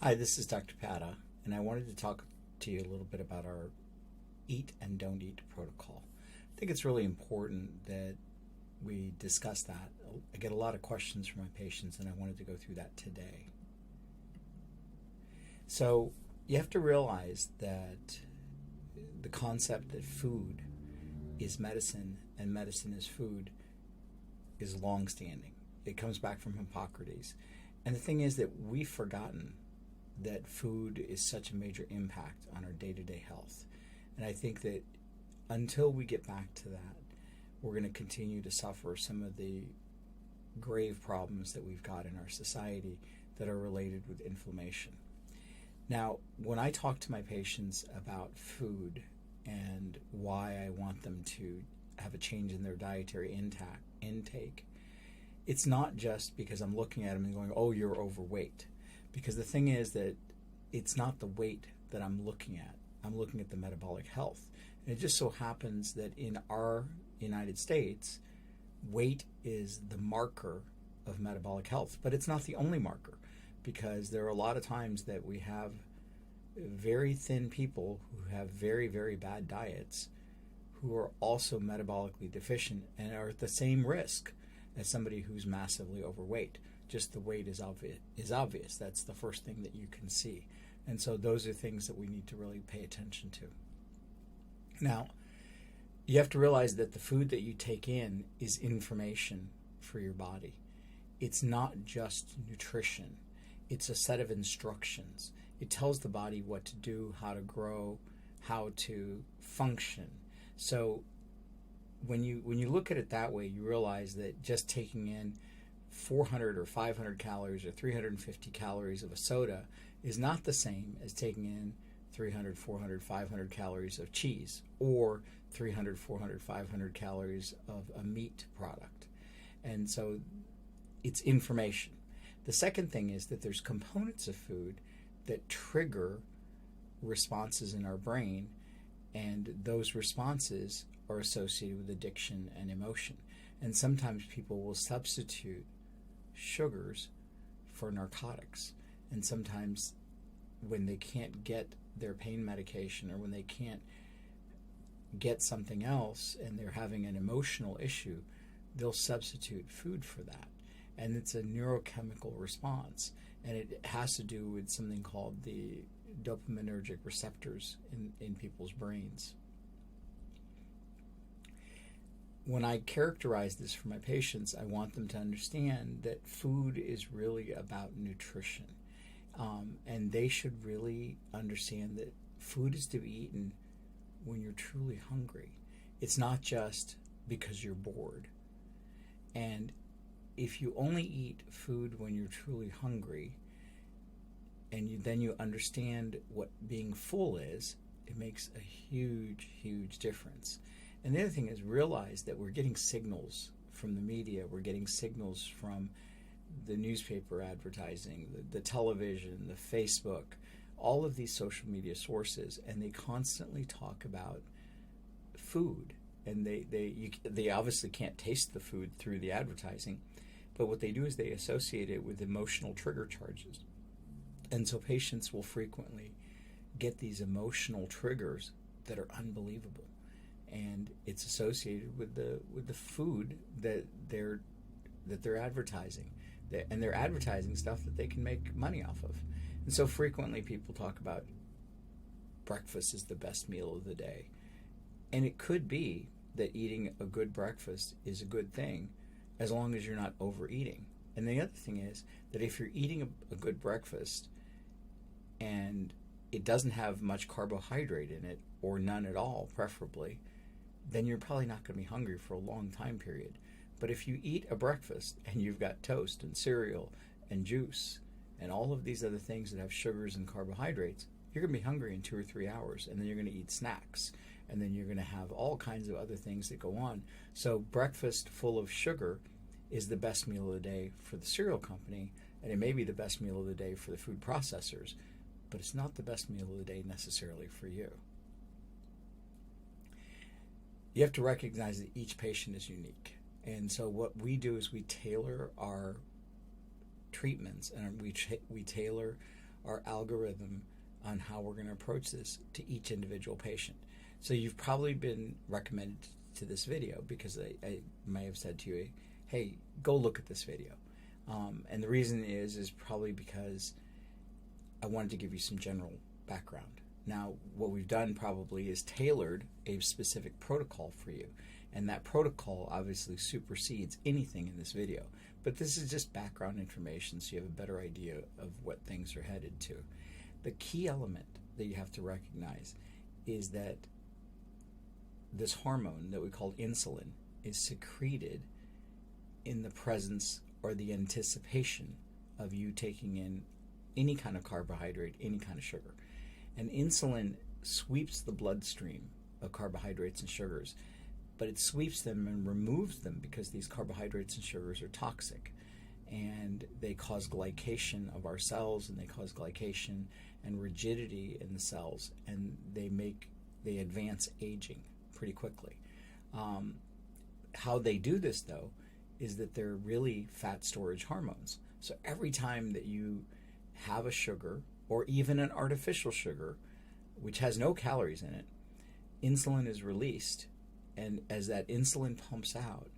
Hi, this is Dr. Padda, and I wanted to talk to you a little bit about our eat and don't eat protocol. I think it's really important that we discuss that. I get a lot of questions from my patients, and I wanted to go through that today. So, you have to realize that the concept that food is medicine and medicine is food is long-standing. It comes back from Hippocrates. And the thing is that we've forgotten that food is such a major impact on our day-to-day health. And I think that until we get back to that, we're going to continue to suffer some of the grave problems that we've got in our society that are related with inflammation. Now, when I talk to my patients about food and why I want them to have a change in their dietary intake, it's not just because I'm looking at them and going, oh, you're overweight. Because the thing is that it's not the weight that I'm looking at. I'm looking at the metabolic health. And it just so happens that in our United States, weight is the marker of metabolic health. But it's not the only marker, because there are a lot of times that we have very thin people who have very, very bad diets who are also metabolically deficient and are at the same risk as somebody who's massively overweight. Just the weight is obvious. That's the first thing that you can see. And so those are things that we need to really pay attention to. Now, you have to realize that the food that you take in is information for your body. It's not just nutrition. It's a set of instructions. It tells the body what to do, how to grow, how to function. So when you look at it that way, you realize that just taking in 400 or 500 calories or 350 calories of a soda is not the same as taking in 300, 400, 500 calories of cheese or 300, 400, 500 calories of a meat product. And so it's information. The second thing is that there's components of food that trigger responses in our brain, and those responses are associated with addiction and emotion. And sometimes people will substitute sugars for narcotics. And sometimes when they can't get their pain medication or when they can't get something else and they're having an emotional issue, they'll substitute food for that. And it's a neurochemical response. And it has to do with something called the dopaminergic receptors in people's brains. When I characterize this for my patients, I want them to understand that food is really about nutrition. And they should really understand that food is to be eaten when you're truly hungry. It's not just because you're bored. And if you only eat food when you're truly hungry, and then you understand what being full is, it makes a huge, huge difference. And the other thing is realize that we're getting signals from the media, we're getting signals from the newspaper advertising, the television, the Facebook, all of these social media sources, and they constantly talk about food. And they obviously can't taste the food through the advertising, but what they do is they associate it with emotional trigger charges. And so patients will frequently get these emotional triggers that are unbelievable. And it's associated with the food that they're advertising. And they're advertising stuff that they can make money off of. And so frequently people talk about breakfast is the best meal of the day. And it could be that eating a good breakfast is a good thing as long as you're not overeating. And the other thing is that if you're eating a good breakfast and it doesn't have much carbohydrate in it, or none at all preferably, then you're probably not going to be hungry for a long time period. But if you eat a breakfast and you've got toast and cereal and juice and all of these other things that have sugars and carbohydrates, you're going to be hungry in 2 or 3 hours, and then you're going to eat snacks, and then you're going to have all kinds of other things that go on. So breakfast full of sugar is the best meal of the day for the cereal company, and it may be the best meal of the day for the food processors, but it's not the best meal of the day necessarily for you. You have to recognize that each patient is unique. And so what we do is we tailor our treatments, and we tailor our algorithm on how we're going to approach this to each individual patient. So you've probably been recommended to this video because I may have said to you, hey, go look at this video. And the reason is probably because I wanted to give you some general background. Now, what we've done probably is tailored a specific protocol for you. And that protocol obviously supersedes anything in this video. But this is just background information so you have a better idea of what things are headed to. The key element that you have to recognize is that this hormone that we call insulin is secreted in the presence or the anticipation of you taking in any kind of carbohydrate, any kind of sugar. And insulin sweeps the bloodstream of carbohydrates and sugars, but it sweeps them and removes them because these carbohydrates and sugars are toxic. And they cause glycation of our cells, and they cause glycation and rigidity in the cells, and they advance aging pretty quickly. How they do this, though, is that they're really fat storage hormones. So every time that you have a sugar, or even an artificial sugar, which has no calories in it, insulin is released. And as that insulin pumps out,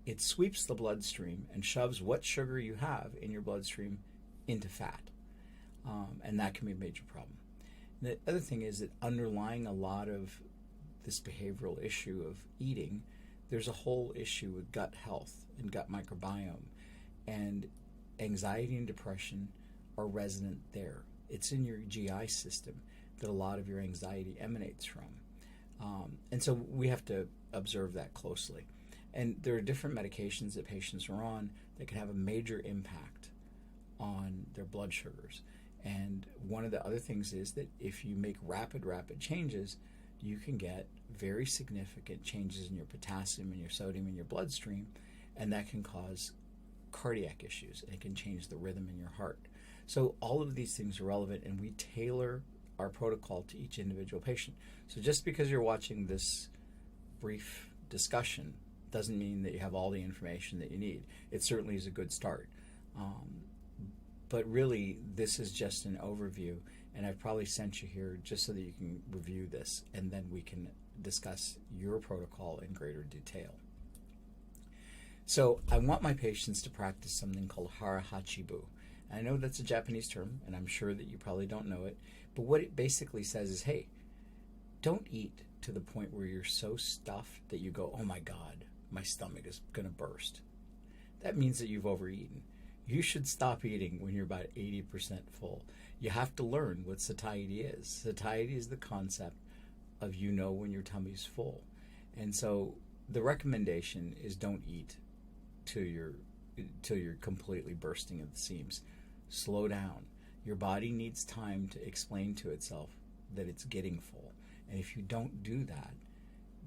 it sweeps the bloodstream and shoves what sugar you have in your bloodstream into fat. And that can be a major problem. And the other thing is that underlying a lot of this behavioral issue of eating, there's a whole issue with gut health and gut microbiome. And anxiety and depression are resonant there. It's in your GI system that a lot of your anxiety emanates from. And so we have to observe that closely. And there are different medications that patients are on that can have a major impact on their blood sugars. And one of the other things is that if you make rapid changes, you can get very significant changes in your potassium and your sodium in your bloodstream, and that can cause cardiac issues, and it can change the rhythm in your heart. So all of these things are relevant, and we tailor our protocol to each individual patient. So just because you're watching this brief discussion doesn't mean that you have all the information that you need. It certainly is a good start. But really, this is just an overview, and I've probably sent you here just so that you can review this, and then we can discuss your protocol in greater detail. So I want my patients to practice something called hara hachibu. I know that's a Japanese term, and I'm sure that you probably don't know it, but what it basically says is, hey, don't eat to the point where you're so stuffed that you go, oh my God, my stomach is going to burst. That means that you've overeaten. You should stop eating when you're about 80% full. You have to learn what satiety is. Satiety is the concept of when your tummy's full. And so the recommendation is don't eat till you're completely bursting at the seams. Slow down. Your body needs time to explain to itself that it's getting full. And if you don't do that,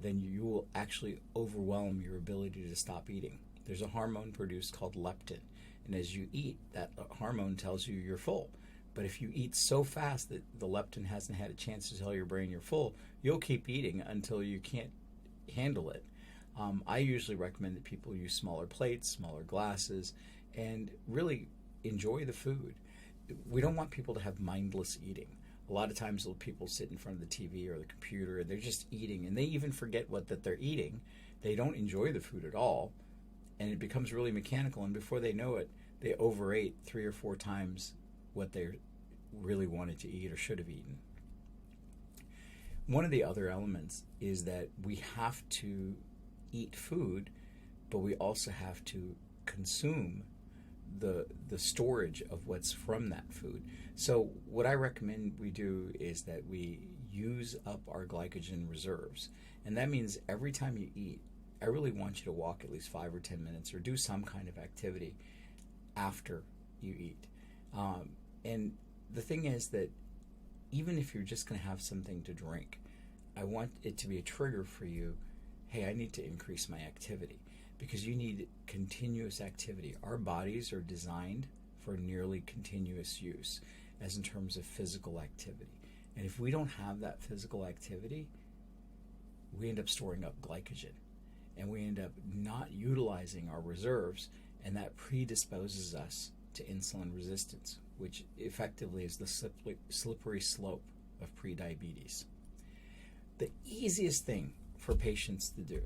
then you will actually overwhelm your ability to stop eating. There's a hormone produced called leptin. And as you eat, that hormone tells you you're full. But if you eat so fast that the leptin hasn't had a chance to tell your brain you're full, you'll keep eating until you can't handle it. I usually recommend that people use smaller plates, smaller glasses, and really enjoy the food. We don't want people to have mindless eating. A lot of times people sit in front of the TV or the computer and they're just eating, and they even forget that they're eating. They don't enjoy the food at all, and it becomes really mechanical, and before they know it, they overate 3 or 4 times what they really wanted to eat or should have eaten. One of the other elements is that we have to eat food, but we also have to consume the storage of what's from that food. So what I recommend we do is that we use up our glycogen reserves. And that means every time you eat, I really want you to walk at least 5 or 10 minutes or do some kind of activity after you eat. And the thing is that even if you're just going to have something to drink, I want it to be a trigger for you. Hey, I need to increase my activity, because you need continuous activity. Our bodies are designed for nearly continuous use, as in terms of physical activity. And if we don't have that physical activity, we end up storing up glycogen, and we end up not utilizing our reserves, and that predisposes us to insulin resistance. which effectively is the slippery slope of prediabetes. The easiest thing for patients to do,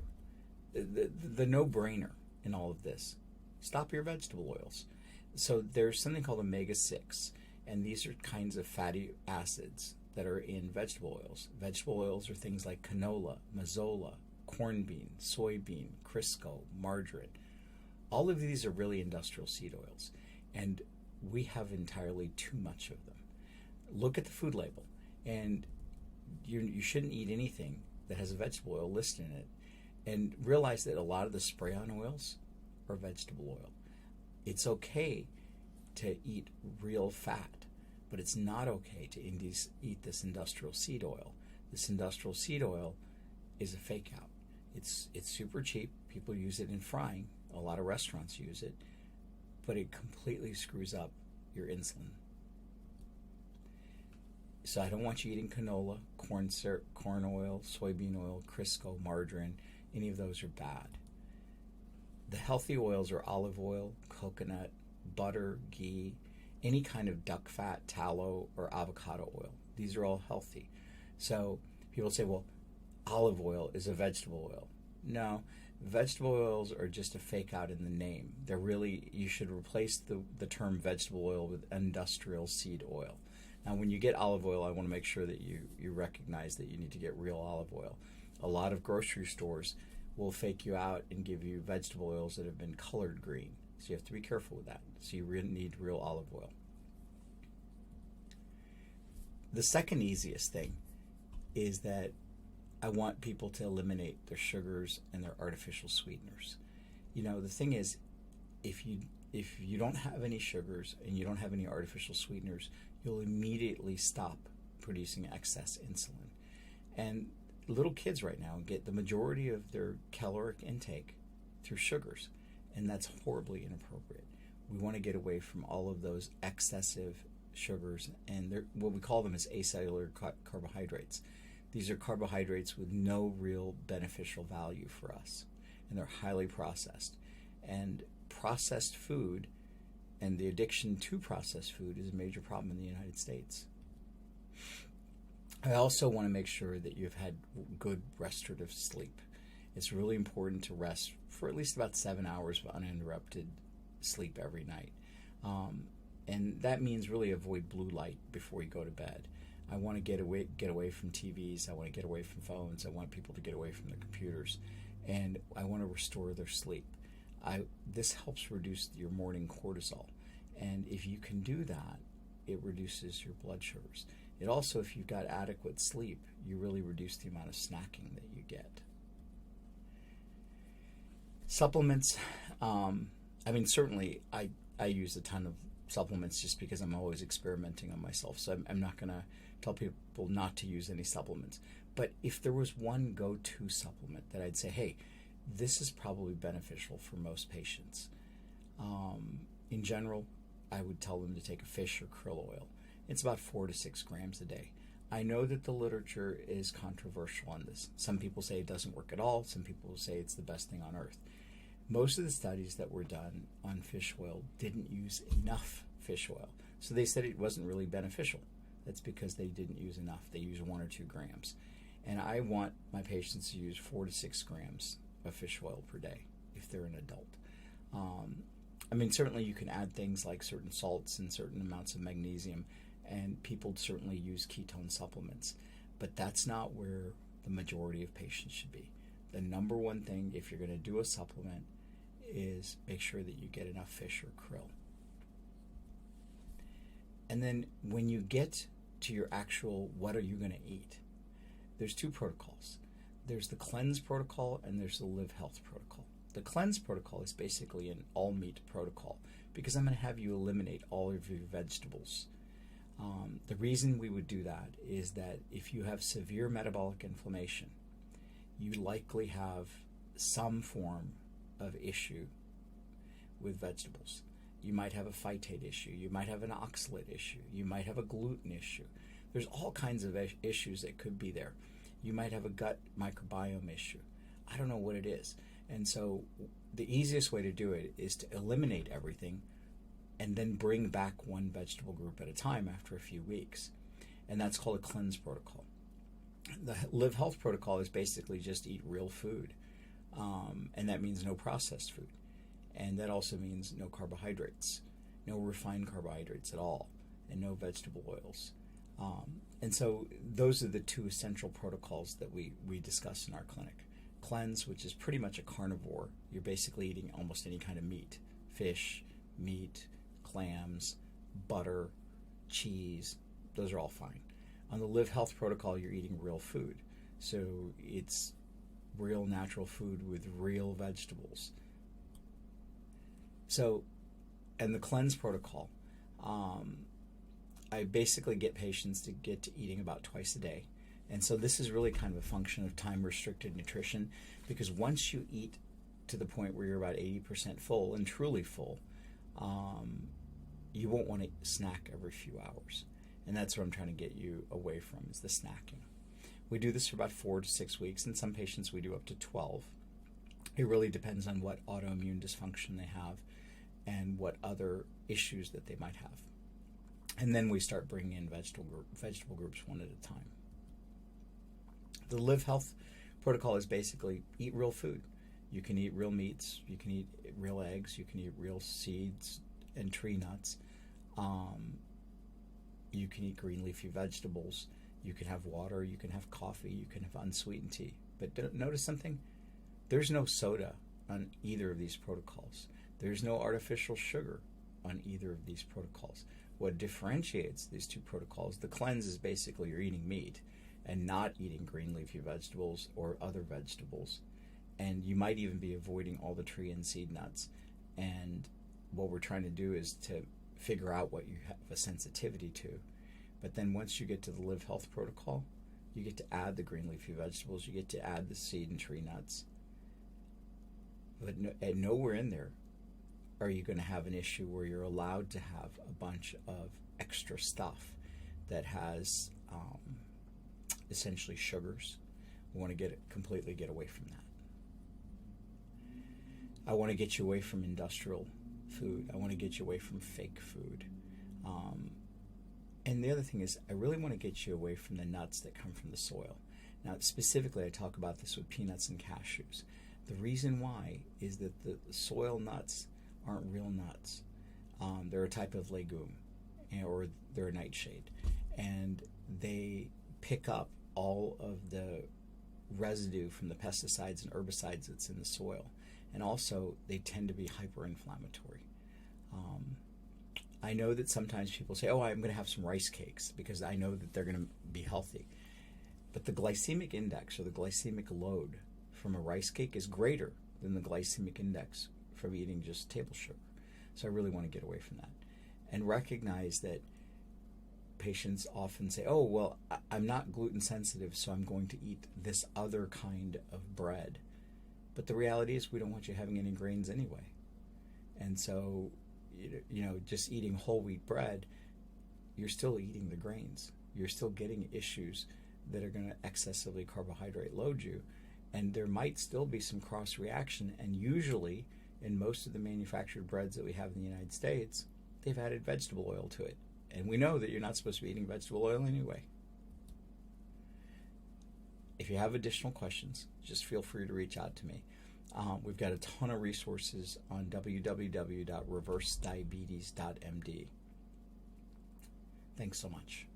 the no-brainer in all of this, stop your vegetable oils. So there's something called omega-6, and these are kinds of fatty acids that are in vegetable oils. Vegetable oils are things like canola, mazola, corn bean, soybean, Crisco, margarine. All of these are really industrial seed oils, and we have entirely too much of them. Look at the food label, and you shouldn't eat anything that has a vegetable oil listed in it, and realize that a lot of the spray-on oils are vegetable oil. It's okay to eat real fat, but it's not okay to eat this industrial seed oil. This industrial seed oil is a fake out. It's super cheap. People use it in frying. A lot of restaurants use it, but it completely screws up your insulin. So I don't want you eating canola, corn oil, soybean oil, Crisco, margarine. Any of those are bad. The healthy oils are olive oil, coconut, butter, ghee, any kind of duck fat, tallow, or avocado oil. These are all healthy. So people say, well, olive oil is a vegetable oil. No, vegetable oils are just a fake out in the name. They're really, you should replace the term vegetable oil with industrial seed oil. Now, when you get olive oil, I want to make sure that you recognize that you need to get real olive oil. A lot of grocery stores will fake you out and give you vegetable oils that have been colored green. So you have to be careful with that. So you really need real olive oil. The second easiest thing is that I want people to eliminate their sugars and their artificial sweeteners. You know, the thing is, if you don't have any sugars and you don't have any artificial sweeteners, you'll immediately stop producing excess insulin. And little kids right now get the majority of their caloric intake through sugars, and that's horribly inappropriate. We want to get away from all of those excessive sugars, and what we call them is acellular carbohydrates. These are carbohydrates with no real beneficial value for us, and they're highly processed. And processed food and the addiction to processed food is a major problem in the United States. I also want to make sure that you've had good restorative sleep. It's really important to rest for at least about 7 hours of uninterrupted sleep every night. And that means really avoid blue light before you go to bed. I want to get away from TVs. I want to get away from phones. I want people to get away from their computers. And I want to restore their sleep. This helps reduce your morning cortisol. And if you can do that, it reduces your blood sugars. It also, if you've got adequate sleep, you really reduce the amount of snacking that you get. Supplements, certainly I use a ton of supplements just because I'm always experimenting on myself. So I'm not going to tell people not to use any supplements. But if there was one go-to supplement that I'd say, hey, this is probably beneficial for most patients. In general, I would tell them to take a fish or krill oil. It's about 4 to 6 grams a day. I know that the literature is controversial on this. Some people say it doesn't work at all. Some people say it's the best thing on earth. Most of the studies that were done on fish oil didn't use enough fish oil. So they said it wasn't really beneficial. That's because they didn't use enough. They used 1 or 2 grams. And I want my patients to use 4 to 6 grams of fish oil per day if they're an adult. Certainly you can add things like certain salts and certain amounts of magnesium, and people certainly use ketone supplements. But that's not where the majority of patients should be. The number one thing, if you're going to do a supplement, is make sure that you get enough fish or krill. And then when you get to your actual what are you going to eat, there's 2 protocols. There's the cleanse protocol and there's the live health protocol. The cleanse protocol is basically an all meat protocol because I'm going to have you eliminate all of your vegetables. The reason we would do that is that if you have severe metabolic inflammation, you likely have some form of issue with vegetables. You might have a phytate issue. You might have an oxalate issue. You might have a gluten issue. There's all kinds of issues that could be there. You might have a gut microbiome issue. I don't know what it is. And so the easiest way to do it is to eliminate everything and then bring back one vegetable group at a time after a few weeks. And that's called a cleanse protocol. The Live Health protocol is basically just eat real food. And that means no processed food. And that also means no carbohydrates, no refined carbohydrates at all, and no vegetable oils. And so those are the two essential protocols that we discuss in our clinic. Cleanse, which is pretty much a carnivore. You're basically eating almost any kind of meat, fish, meat, clams, butter, cheese. Those are all fine. On the Live Health protocol, you're eating real food. So it's real natural food with real vegetables. So, and the cleanse protocol, I basically get patients to get to eating about twice a day. And so this is really kind of a function of time-restricted nutrition, because once you eat to the point where you're about 80% full and truly full, you won't want to snack every few hours. And that's what I'm trying to get you away from, is the snacking. We do this for about 4 to 6 weeks. In some patients, we do up to 12. It really depends on what autoimmune dysfunction they have and what other issues that they might have. And then we start bringing in vegetable groups one at a time. The Live Health protocol is basically eat real food. You can eat real meats, you can eat real eggs, you can eat real seeds and tree nuts. You can eat green leafy vegetables. You can have water, you can have coffee, you can have unsweetened tea. But notice something? There's no soda on either of these protocols. There's no artificial sugar on either of these protocols. What differentiates these two protocols, the cleanse is basically you're eating meat and not eating green leafy vegetables or other vegetables. And you might even be avoiding all the tree and seed nuts. And what we're trying to do is to figure out what you have a sensitivity to. But then once you get to the Live Health protocol, you get to add the green leafy vegetables, you get to add the seed and tree nuts. But nowhere in there are you going to have an issue where you're allowed to have a bunch of extra stuff that has essentially sugars. We want to completely get away from that. I want to get you away from industrial food. I want to get you away from fake food. And the other thing is, I really want to get you away from the nuts that come from the soil. Now, specifically, I talk about this with peanuts and cashews. The reason why is that the soil nuts aren't real nuts. They're a type of legume, or they're a nightshade. And they pick up all of the residue from the pesticides and herbicides that's in the soil. And also, they tend to be hyper-inflammatory. I know that sometimes people say, oh, I'm going to have some rice cakes because I know that they're going to be healthy. But the glycemic index, or the glycemic load from a rice cake, is greater than the glycemic index from eating just table sugar. So I really want to get away from that. And recognize that patients often say, oh, well, I'm not gluten sensitive, so I'm going to eat this other kind of bread. But the reality is we don't want you having any grains anyway. And so, just eating whole wheat bread, you're still eating the grains. You're still getting issues that are going to excessively carbohydrate load you. And there might still be some cross reaction. And usually, in most of the manufactured breads that we have in the United States, they've added vegetable oil to it. And we know that you're not supposed to be eating vegetable oil anyway. If you have additional questions, just feel free to reach out to me. We've got a ton of resources on www.reversediabetes.md. Thanks so much.